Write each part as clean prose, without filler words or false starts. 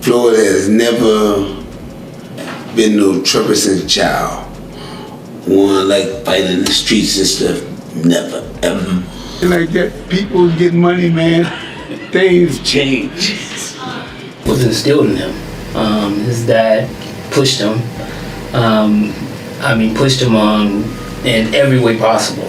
Floyd has never been no troublesome child. One like fighting in the streets and stuff. Never, ever. Like that, people get money, man. Things change. Was instilled in him. His dad pushed him. Pushed him on in every way possible.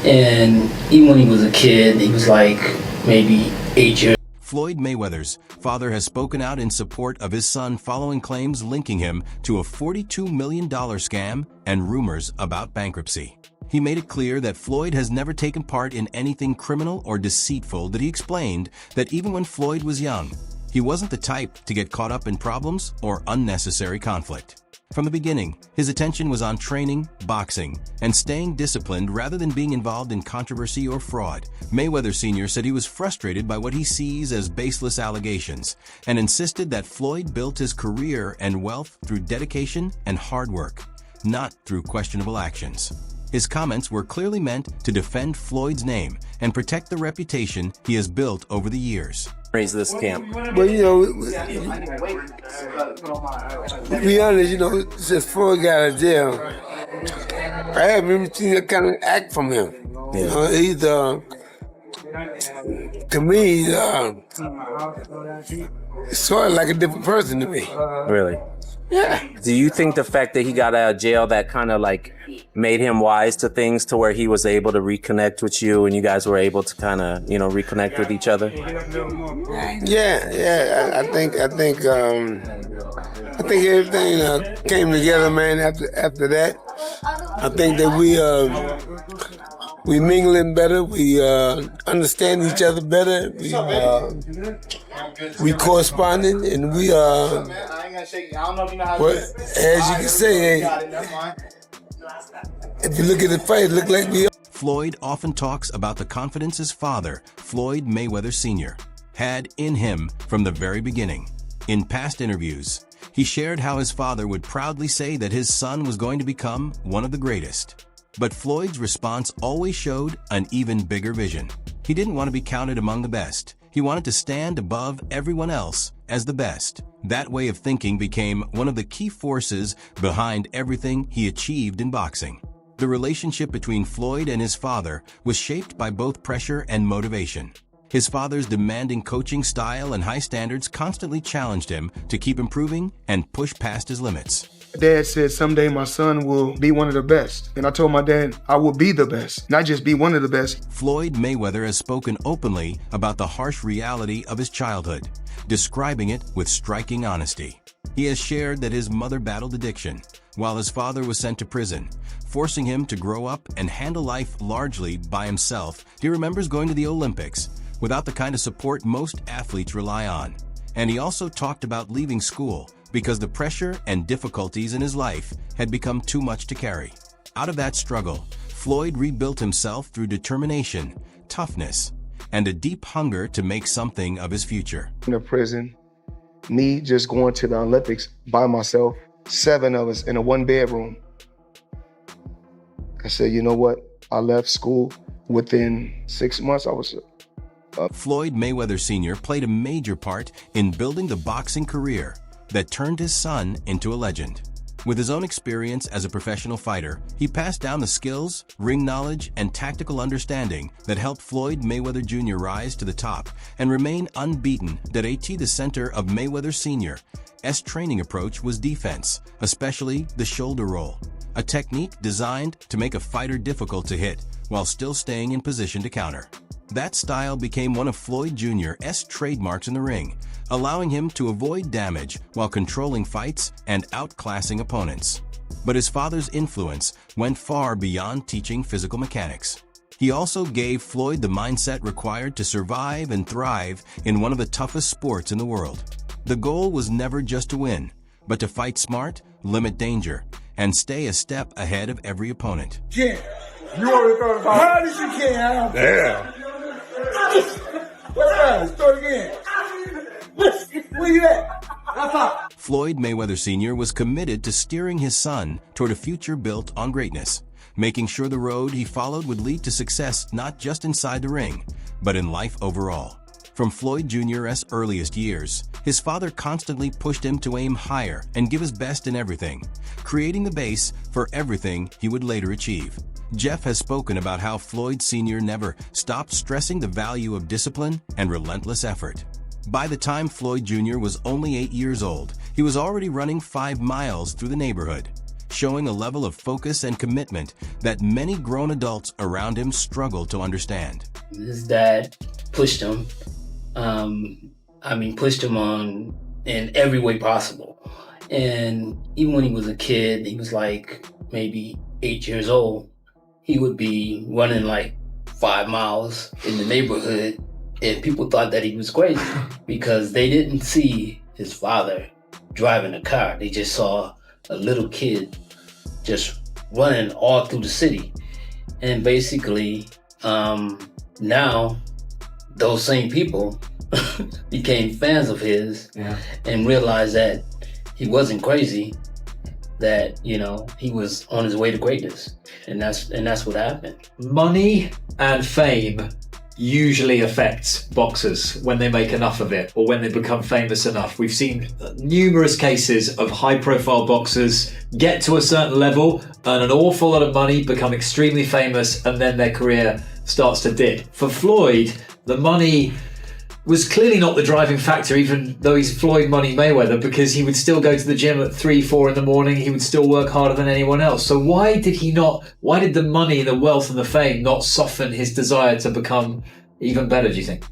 And even when he was a kid, he was like maybe 8 years. Floyd Mayweather's father has spoken out in support of his son following claims linking him to a $42 million scam and rumors about bankruptcy. He made it clear that Floyd has never taken part in anything criminal or deceitful, that he explained that even when Floyd was young, he wasn't the type to get caught up in problems or unnecessary conflict. From the beginning, his attention was on training, boxing, and staying disciplined rather than being involved in controversy or fraud. Mayweather Sr. said he was frustrated by what he sees as baseless allegations and insisted that Floyd built his career and wealth through dedication and hard work, not through questionable actions. His comments were clearly meant to defend Floyd's name and protect the reputation he has built over the years. Raise this camp. But to be honest, since Floyd got out of jail, I haven't even seen that kind of act from him. Yeah. He's to me, he's sort of like a different person to me. Really? Yeah. Do you think the fact that he got out of jail that kind of like made him wise to things to where he was able to reconnect with you and you guys were able to kind of, reconnect with each other? Yeah. I think everything came together, man. After that, I think that we mingling better. We understand each other better. We corresponding, and we as you can say, if you look at the fight, it look like we. Floyd often talks about the confidence his father, Floyd Mayweather Sr., had in him from the very beginning. In past interviews, he shared how his father would proudly say that his son was going to become one of the greatest. But Floyd's response always showed an even bigger vision. He didn't want to be counted among the best. He wanted to stand above everyone else as the best. That way of thinking became one of the key forces behind everything he achieved in boxing. The relationship between Floyd and his father was shaped by both pressure and motivation. His father's demanding coaching style and high standards constantly challenged him to keep improving and push past his limits. Dad said someday my son will be one of the best. And I told my dad I will be the best, not just be one of the best. Floyd Mayweather has spoken openly about the harsh reality of his childhood, describing it with striking honesty. He has shared that his mother battled addiction, while his father was sent to prison, forcing him to grow up and handle life largely by himself. He remembers going to the Olympics without the kind of support most athletes rely on. And he also talked about leaving school because the pressure and difficulties in his life had become too much to carry. Out of that struggle, Floyd rebuilt himself through determination, toughness, and a deep hunger to make something of his future. In the prison, me just going to the Olympics by myself, 7 of us in a 1-bedroom. I said, you know what? I left school within 6 months. I was Floyd Mayweather Sr. played a major part in building the boxing career that turned his son into a legend. With his own experience as a professional fighter, he passed down the skills, ring knowledge, and tactical understanding that helped Floyd Mayweather Jr. rise to the top and remain unbeaten. The center of Mayweather Sr.'s training approach was defense, especially the shoulder roll, a technique designed to make a fighter difficult to hit while still staying in position to counter. That style became one of Floyd Jr.'s trademarks in the ring, allowing him to avoid damage while controlling fights and outclassing opponents. But his father's influence went far beyond teaching physical mechanics. He also gave Floyd the mindset required to survive and thrive in one of the toughest sports in the world. The goal was never just to win, but to fight smart, limit danger, and stay a step ahead of every opponent. Ken, you already thought about how did you Ken? Yeah. Start again. Where you at? Floyd Mayweather Sr. was committed to steering his son toward a future built on greatness, making sure the road he followed would lead to success not just inside the ring, but in life overall. From Floyd Jr.'s earliest years, his father constantly pushed him to aim higher and give his best in everything, creating the base for everything he would later achieve. Jeff has spoken about how Floyd Sr. never stopped stressing the value of discipline and relentless effort. By the time Floyd Jr. was only 8 years old, he was already running 5 miles through the neighborhood, showing a level of focus and commitment that many grown adults around him struggle to understand. His dad pushed him. Pushed him on in every way possible. And even when he was a kid, he was like maybe 8 years old, he would be running like 5 miles in the neighborhood, and people thought that he was crazy because they didn't see his father driving a car. They just saw a little kid just running all through the city. And basically, now those same people became fans of his and realized that he wasn't crazy, that, you know, he was on his way to greatness. And that's what happened. Money and fame usually affects boxers when they make enough of it or when they become famous enough. We've seen numerous cases of high-profile boxers get to a certain level, earn an awful lot of money, become extremely famous, and then their career starts to dip. For Floyd, the money was clearly not the driving factor, even though he's Floyd Money Mayweather, because he would still go to the gym at 3, 4 in the morning. He would still work harder than anyone else. So why did the money, the wealth and the fame not soften his desire to become even better, do you think?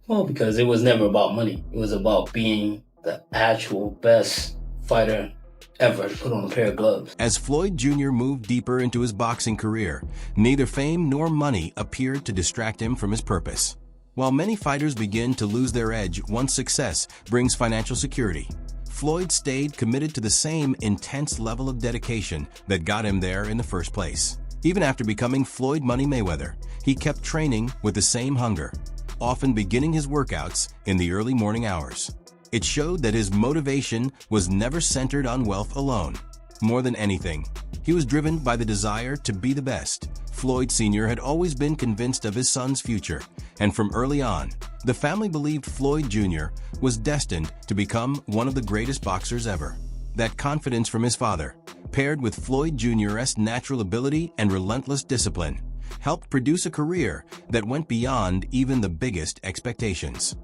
Well, because it was never about money. It was about being the actual best fighter ever to put on a pair of gloves. As Floyd Jr. moved deeper into his boxing career, neither fame nor money appeared to distract him from his purpose. While many fighters begin to lose their edge once success brings financial security, Floyd stayed committed to the same intense level of dedication that got him there in the first place. Even after becoming Floyd Money Mayweather, he kept training with the same hunger, often beginning his workouts in the early morning hours. It showed that his motivation was never centered on wealth alone. More than anything, he was driven by the desire to be the best. Floyd Sr. had always been convinced of his son's future, and from early on, the family believed Floyd Jr. was destined to become one of the greatest boxers ever. That confidence from his father, paired with Floyd Jr.'s natural ability and relentless discipline, helped produce a career that went beyond even the biggest expectations.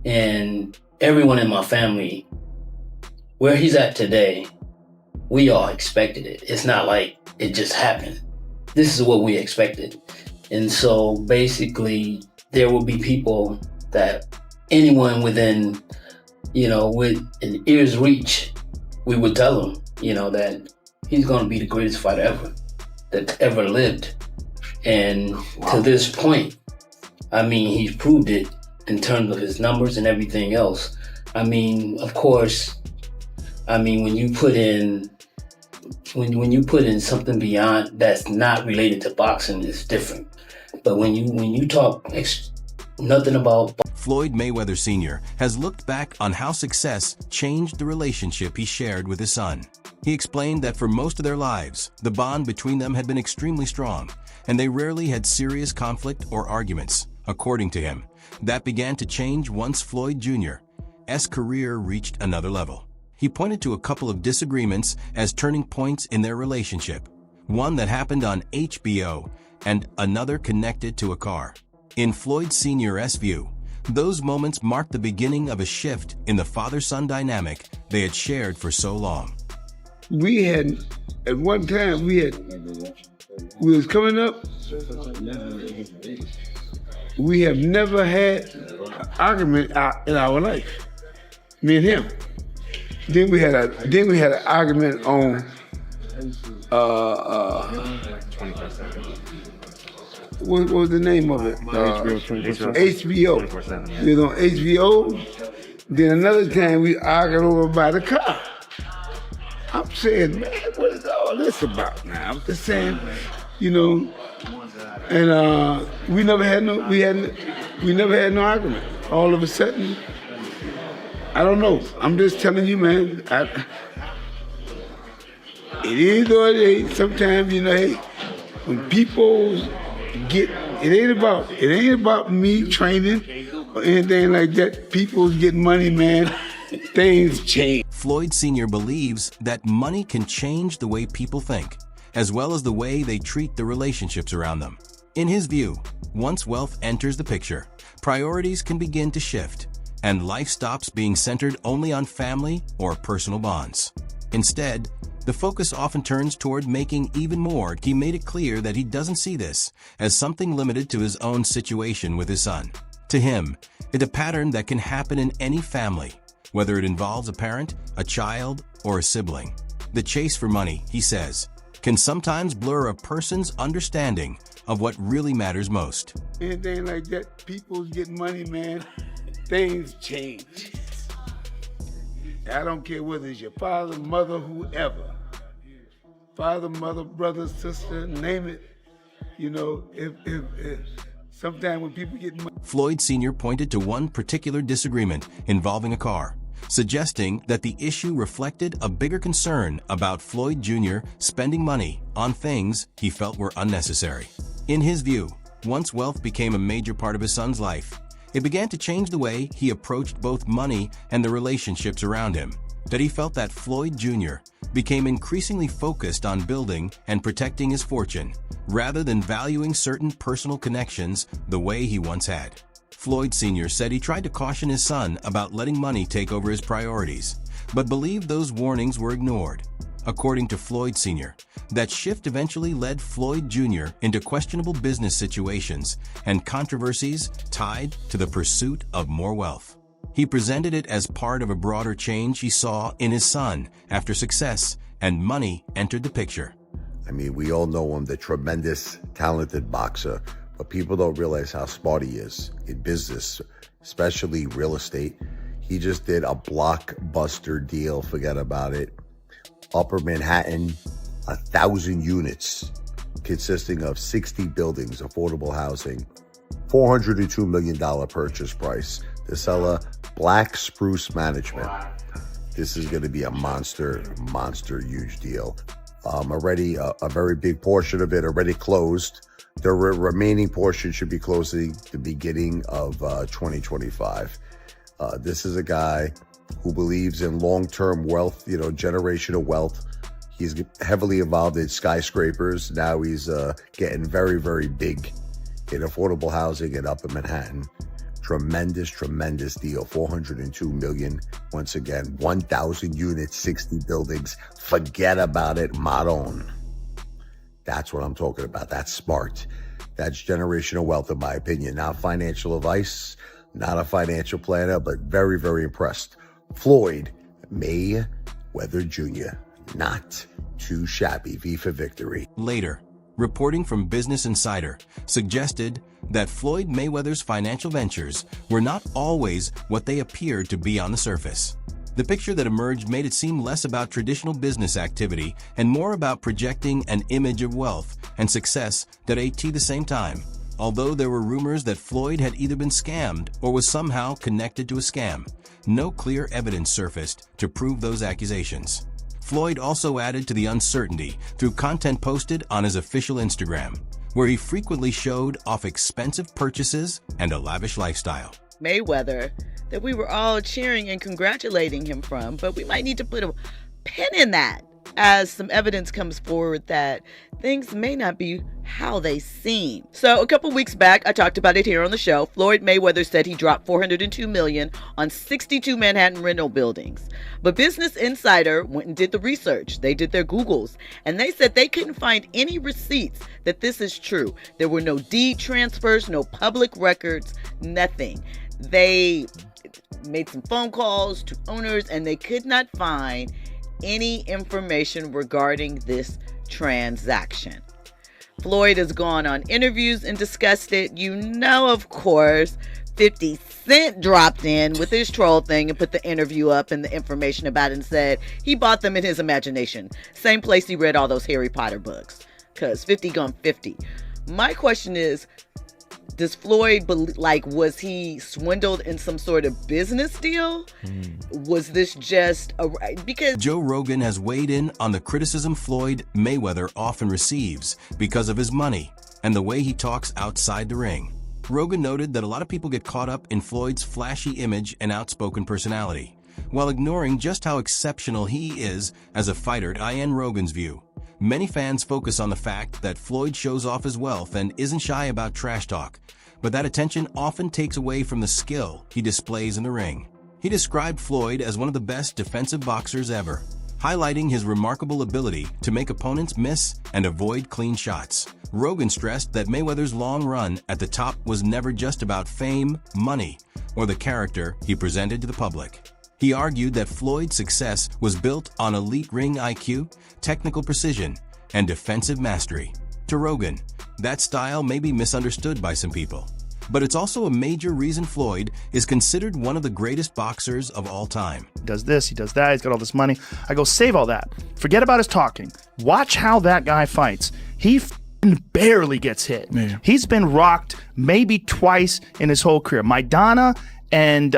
And everyone in my family, where he's at today, we all expected it. It's not like it just happened. This is what we expected. And so basically, there will be people that anyone within, with an ear's reach, we would tell them, that he's going to be the greatest fighter ever that ever lived. And to this point, he's proved it in terms of his numbers and everything else. Of course, when you put in something beyond that's not related to boxing, it's different. But when you talk nothing about Floyd Mayweather Sr. has looked back on how success changed the relationship he shared with his son. He explained that for most of their lives, the bond between them had been extremely strong, and they rarely had serious conflict or arguments. According to him, that began to change once Floyd Jr.'s career reached another level. He pointed to a couple of disagreements as turning points in their relationship, one that happened on HBO and another connected to a car. In Floyd Sr.'s view, those moments marked the beginning of a shift in the father-son dynamic they had shared for so long. We had, at one time, we was coming up, we have never had an argument in our life, me and him. Then we had an argument on what was the name of it? HBO. We was on HBO. Then another time we argued over by the car. I'm saying, man, what is all this about now? I'm just saying, and we never had no argument. All of a sudden, I don't know. I'm just telling you, man. It is what it is. Sometimes, hey, when people it ain't about me training or anything like that. People's getting money, man. Things change. Floyd Sr. believes that money can change the way people think, as well as the way they treat the relationships around them. In his view, once wealth enters the picture, priorities can begin to shift, and life stops being centered only on family or personal bonds. Instead, the focus often turns toward making even more. He made it clear that he doesn't see this as something limited to his own situation with his son. To him, it's a pattern that can happen in any family, whether it involves a parent, a child, or a sibling. The chase for money, he says, can sometimes blur a person's understanding of what really matters most. Anything like that, people's getting money, man. Things change. I don't care whether it's your father, mother, whoever. Father, mother, brother, sister, name it. You know, if sometimes when people get money. Floyd Sr. pointed to one particular disagreement involving a car, suggesting that the issue reflected a bigger concern about Floyd Jr. spending money on things he felt were unnecessary. In his view, once wealth became a major part of his son's life, it began to change the way he approached both money and the relationships around him. That he felt that Floyd Jr. became increasingly focused on building and protecting his fortune, rather than valuing certain personal connections the way he once had. Floyd Sr. said he tried to caution his son about letting money take over his priorities, but believed those warnings were ignored. According to Floyd Sr., that shift eventually led Floyd Jr. into questionable business situations and controversies tied to the pursuit of more wealth. He presented it as part of a broader change he saw in his son after success and money entered the picture. I mean, we all know him, the tremendous, talented boxer, but people don't realize how smart he is in business, especially real estate. He just did a blockbuster deal, forget about it. Upper Manhattan, 1,000 units consisting of 60 buildings, affordable housing, $402 million purchase price. The seller, Black Spruce Management. This is going to be a monster, huge deal. Already a very big portion of it already closed. The remaining portion should be closing the beginning of 2025. This is a guy who believes in long-term wealth, you know, generational wealth. He's heavily involved in skyscrapers. Now he's getting very, very big in affordable housing in Upper Manhattan. Tremendous deal. $402 million. Once again, 1,000 units, 60 buildings. Forget about it, Maron. That's what I'm talking about. That's smart. That's generational wealth, in my opinion. Not financial advice, not a financial planner, but very, very impressed. Floyd Mayweather Jr. Not too shabby. V for victory. Later, reporting from Business Insider suggested that Floyd Mayweather's financial ventures were not always what they appeared to be on the surface. The picture that emerged made it seem less about traditional business activity and more about projecting an image of wealth and success at the same time. Although there were rumors that Floyd had either been scammed or was somehow connected to a scam, no clear evidence surfaced to prove those accusations. Floyd also added to the uncertainty through content posted on his official Instagram, where he frequently showed off expensive purchases and a lavish lifestyle. Mayweather that we were all cheering and congratulating him from, but we might need to put a pin in that as some evidence comes forward that things may not be how they seem. So a couple weeks back, I talked about it here on the show. Floyd Mayweather said he dropped $402 million on 62 Manhattan rental buildings. But Business Insider went and did the research. They did their Googles, and they said they couldn't find any receipts that this is true. There were no deed transfers, no public records, nothing. They made some phone calls to owners, and they could not find any information regarding this transaction. Floyd has gone on interviews and discussed it. You know, of course, 50 Cent dropped in with his troll thing and put the interview up and the information about it and said he bought them in his imagination. Same place he read all those Harry Potter books, because 50 gone 50. My question is, does Floyd, was he swindled in some sort of business deal? Was this just because... Joe Rogan has weighed in on the criticism Floyd Mayweather often receives because of his money and the way he talks outside the ring. Rogan noted that a lot of people get caught up in Floyd's flashy image and outspoken personality, while ignoring just how exceptional he is as a fighter. In Rogan's view, many fans focus on the fact that Floyd shows off his wealth and isn't shy about trash talk, but that attention often takes away from the skill he displays in the ring. He described Floyd as one of the best defensive boxers ever, highlighting his remarkable ability to make opponents miss and avoid clean shots. Rogan stressed that Mayweather's long run at the top was never just about fame, money, or the character he presented to the public. He argued that Floyd's success was built on elite ring IQ, technical precision, and defensive mastery. To Rogan, that style may be misunderstood by some people, but it's also a major reason Floyd is considered one of the greatest boxers of all time. He does this, he does that, he's got all this money. I go, save all that. Forget about his talking. Watch how that guy fights. He barely gets hit. Yeah. He's been rocked maybe twice in his whole career. Maidana and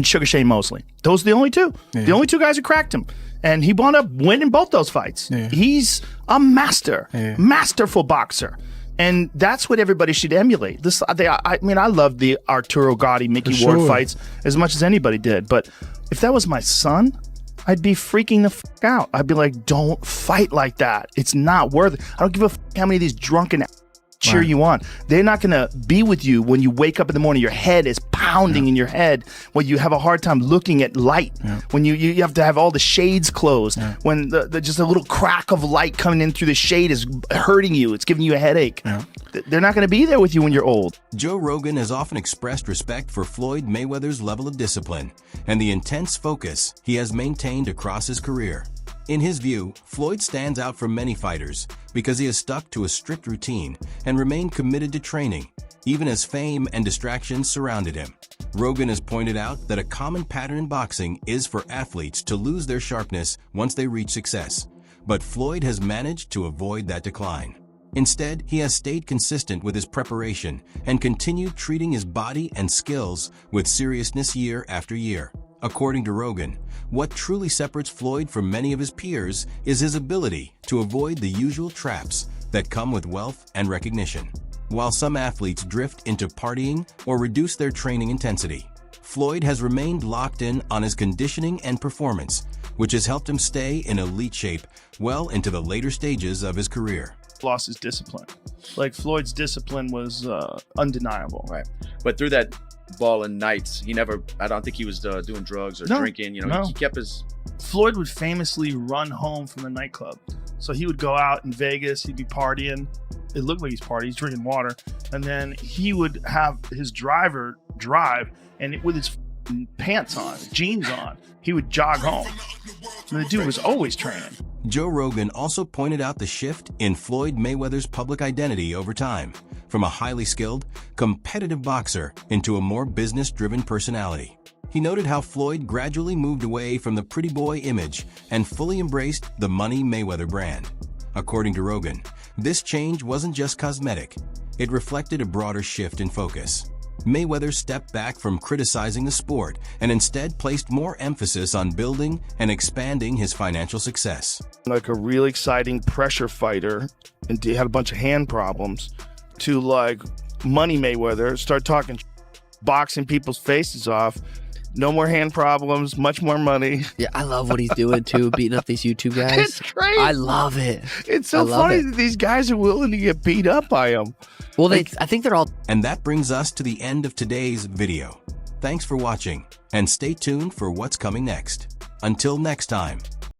Sugar Shane Mosley. Those are the only two. Yeah. The only two guys who cracked him. And he wound up winning both those fights. Yeah. He's a masterful boxer. And that's what everybody should emulate. I love the Arturo Gotti, Mickey Ward fights as much as anybody did. But if that was my son, I'd be freaking the fuck out. I'd be like, don't fight like that. It's not worth it. I don't give a fuck how many of these drunken cheer you on. They're not going to be with you when you wake up in the morning. Your head is pounding in your head. When you have a hard time looking at light. Yeah. When you have to have all the shades closed. Yeah. When the just a little crack of light coming in through the shade is hurting you. It's giving you a headache. Yeah. They're not going to be there with you when you're old. Joe Rogan has often expressed respect for Floyd Mayweather's level of discipline and the intense focus he has maintained across his career. In his view, Floyd stands out from many fighters because he has stuck to a strict routine and remained committed to training, even as fame and distractions surrounded him. Rogan has pointed out that a common pattern in boxing is for athletes to lose their sharpness once they reach success, but Floyd has managed to avoid that decline. Instead, he has stayed consistent with his preparation and continued treating his body and skills with seriousness year after year. According to Rogan, what truly separates Floyd from many of his peers is his ability to avoid the usual traps that come with wealth and recognition. While some athletes drift into partying or reduce their training intensity, Floyd has remained locked in on his conditioning and performance, which has helped him stay in elite shape well into the later stages of his career. Lost his discipline. Like Floyd's discipline was undeniable. Right. But through that ball and nights, I don't think he was doing drugs or drinking. He kept his... Floyd would famously run home from the nightclub. So he would go out in Vegas, he'd be partying. It looked like he's partying, he's drinking water. And then he would have his driver drive, and with his pants on, jeans on, he would jog home. And the dude was always training. Joe Rogan also pointed out the shift in Floyd Mayweather's public identity over time, from a highly skilled, competitive boxer into a more business-driven personality. He noted how Floyd gradually moved away from the pretty boy image and fully embraced the Money Mayweather brand. According to Rogan, this change wasn't just cosmetic. It reflected a broader shift in focus. Mayweather stepped back from criticizing the sport and instead placed more emphasis on building and expanding his financial success. Like a real exciting pressure fighter, and he had a bunch of hand problems, to like Money Mayweather, start talking, boxing people's faces off. No more hand problems, much more money. Yeah, I love what he's doing too, beating up these YouTube guys. It's great. I love it. It's so funny that these guys are willing to get beat up by him. Well, I think they're all... And that brings us to the end of today's video. Thanks for watching, and stay tuned for what's coming next. Until next time.